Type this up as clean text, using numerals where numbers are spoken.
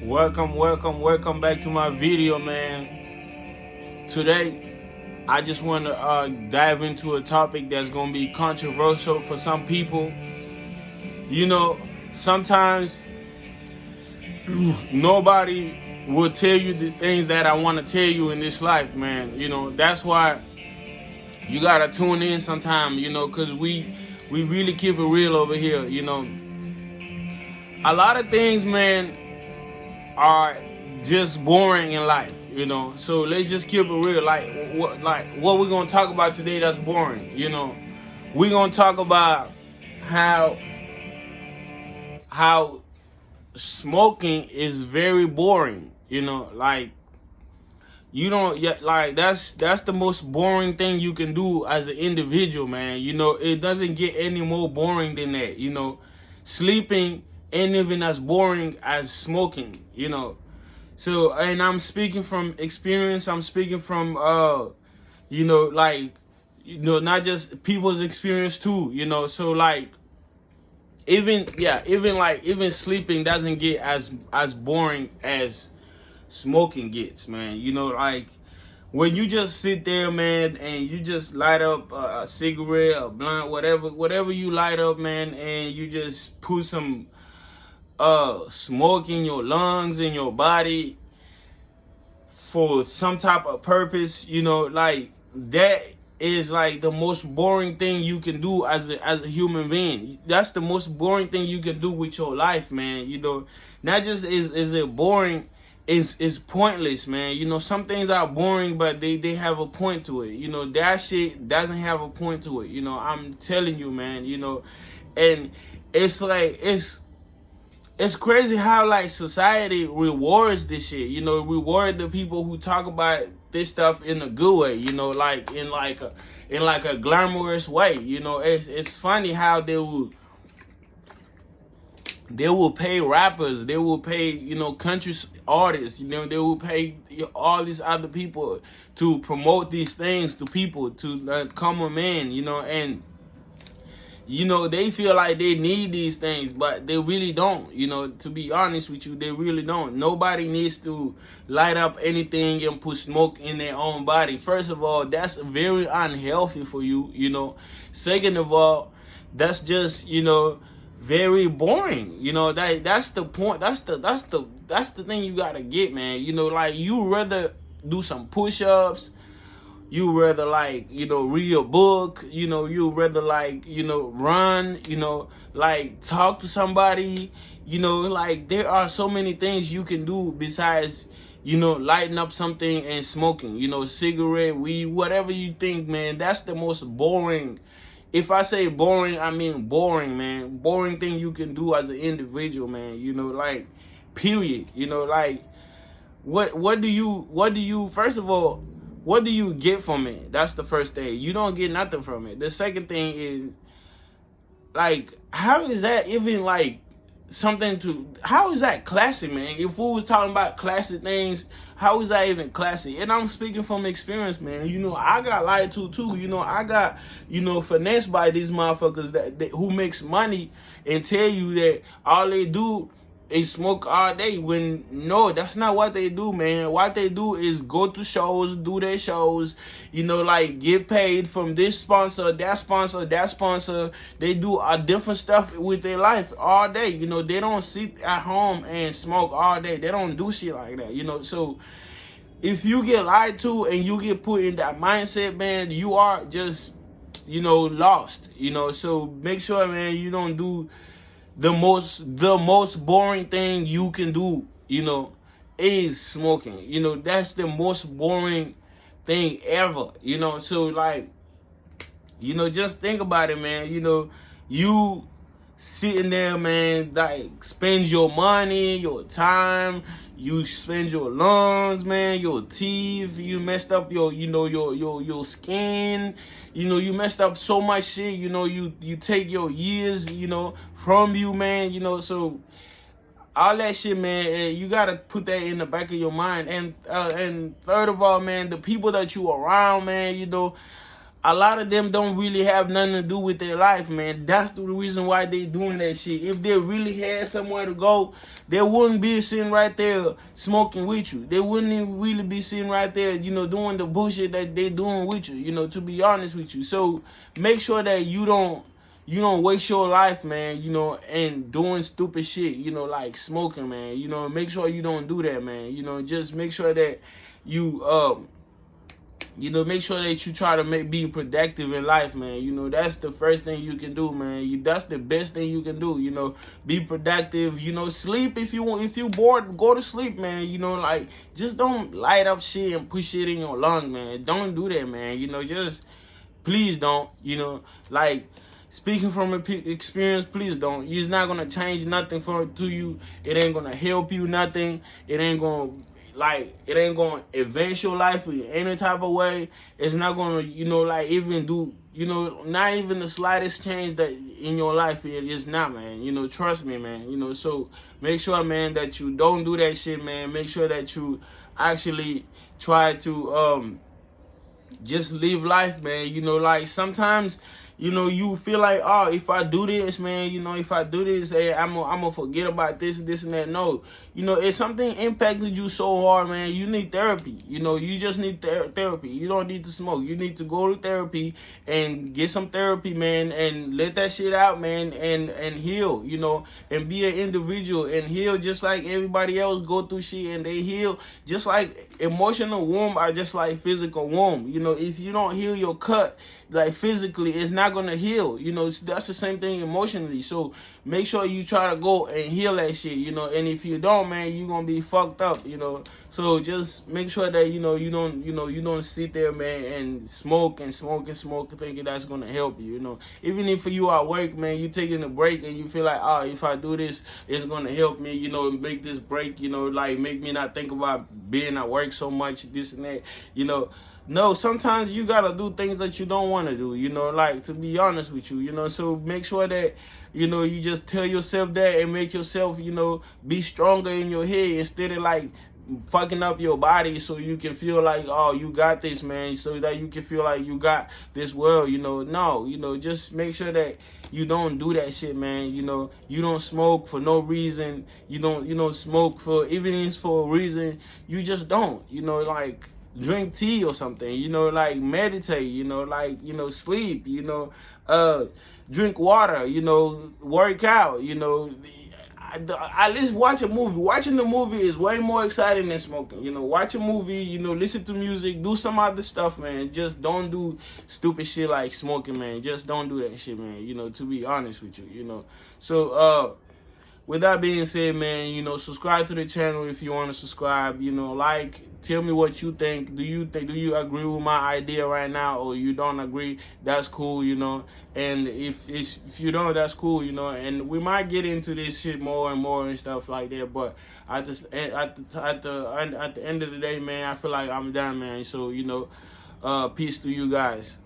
Welcome back to my video, man. Today, I just want to dive into a topic that's going to be controversial for some people. You know, sometimes nobody will tell you the things that I want to tell you in this life, man. You know, that's why you got to tune in sometime, because we really keep it real over here, A lot of things, man, are just boring in life, So let's just keep it real. What we're gonna talk about today that's boring, We're gonna talk about how smoking is very boring, you don't that's the most boring thing you can do as an individual, man. It doesn't get any more boring than that, Sleeping ain't even as boring as smoking, So, and I'm speaking from experience. I'm speaking from not just people's experience too, So even sleeping doesn't get as boring as smoking gets, man. When you just sit there, man, and you just light up a cigarette, a blunt, whatever you light up, man, and you just put some smoke in your lungs, in your body for some type of purpose, that is like the most boring thing you can do as a human being. That's the most boring thing you can do with your life, man. Not just is it boring, is pointless, man. Some things are boring, but they have a point to it. That shit doesn't have a point to it. I'm telling you, man. And it's like it's crazy how like society rewards this shit. Reward the people who talk about this stuff in a good way. In a glamorous way. It's funny how they will pay rappers, they will pay country artists, they will pay all these other people to promote these things to people, to common man, and they feel like they need these things, but they really don't. To be honest with you, they really don't. Nobody needs to light up anything and put smoke in their own body. First of all, that's very unhealthy for you, Second of all, that's just, very boring. That's the point. That's the thing you gotta get, man. You rather do some push-ups, you rather read a book, you rather run, talk to somebody, there are so many things you can do besides lighting up something and smoking, cigarette, weed, whatever you think, man. That's the most boring. If I say boring, I mean boring, man. Boring thing you can do as an individual, man. Period. What do you first of all, what do you get from it? That's the first thing. You don't get nothing from it. The second thing is, how is that even how is that classy, man? If we was talking about classy things, how is that even classy? And I'm speaking from experience, man. I got lied to too. I got, finessed by these motherfuckers that who makes money and tell you that all they do is smoke all day, when no, that's not what they do, man. What they do is go to shows, do their shows, get paid from this sponsor, that sponsor, that sponsor. They do different stuff with their life all day. They don't sit at home and smoke all day. They don't do shit like that, So if you get lied to and you get put in that mindset, man, you are just, lost, So make sure, man, you don't do the most boring thing you can do, is smoking. That's the most boring thing ever, So just think about it, man. You sitting there, man, spend your money, your time, you spend your lungs, man, your teeth, you messed up your skin, you messed up so much shit, you take your years, from you, man, so all that shit, man, you gotta put that in the back of your mind. And third of all, man, the people that you around, man, a lot of them don't really have nothing to do with their life, man. That's the reason why they doing that shit. If they really had somewhere to go, they wouldn't be sitting right there smoking with you. They wouldn't even really be sitting right there, you know, doing the bullshit that they doing with you, you know, to be honest with you. So make sure that you don't waste your life, man, you know, and doing stupid shit, you know, like smoking, man. You know, make sure you don't do that, man. You know, just make sure that you make sure that you try to be productive in life, man. You know, that's the first thing you can do, man. That's the best thing you can do. You know, be productive. You know, sleep if you want. If you bored, go to sleep, man. You know, like just don't light up shit and push shit in your lung, man. Don't do that, man. You know, just please don't. You know, like. Speaking from experience, please don't. It's not gonna change nothing to you. It ain't gonna help you nothing. It ain't gonna advance your life in any type of way. It's not gonna, even do, not even the slightest change that in your life. It is not, man. You know, trust me, man. You know, so make sure, man, that you don't do that shit, man. Make sure that you actually try to just live life, man. You know, like sometimes, you feel like, oh, if I do this, man, if I do this, hey, I'm gonna forget about this, and that. No, if something impacted you so hard, man, you need therapy. You just need therapy. You don't need to smoke. You need to go to therapy and get some therapy, man, and let that shit out, man, and heal, and be an individual and heal just like everybody else go through shit and they heal. Just like emotional wound are just like physical wound. If you don't heal your cut, like physically, it's not gonna heal. That's the same thing emotionally. So make sure you try to go and heal that shit. And if you don't, man, you're gonna be fucked up. So just make sure that you don't sit there, man, and smoke thinking that's gonna help you. Even if you are at work, man, you taking a break and you feel like, oh, if I do this, it's gonna help me, make this break, like make me not think about being at work so much, this and that, No, sometimes you gotta do things that you don't want to do, like, to be honest with you, so make sure that, you just tell yourself that and make yourself, be stronger in your head instead of like fucking up your body so you can feel like, oh, you got this, man, so that you can feel like you got this world, no, just make sure that you don't do that shit, man. You don't smoke for no reason. You don't smoke even if it's for a reason, you just don't, like, drink tea or something, like meditate, sleep, drink water, work out, at least watch a movie. Watching the movie is way more exciting than smoking. Watch a movie, listen to music, do some other stuff, man. Just don't do stupid shit like smoking, man. Just don't do that shit, man, to be honest with you, So, with that being said, man, subscribe to the channel if you want to subscribe, like, tell me what you think. Do you agree with my idea right now, or you don't agree? That's cool, and if you don't, that's cool, and we might get into this shit more and more and stuff like that, but at the end of the day, man, I feel like I'm done, man. So, peace to you guys.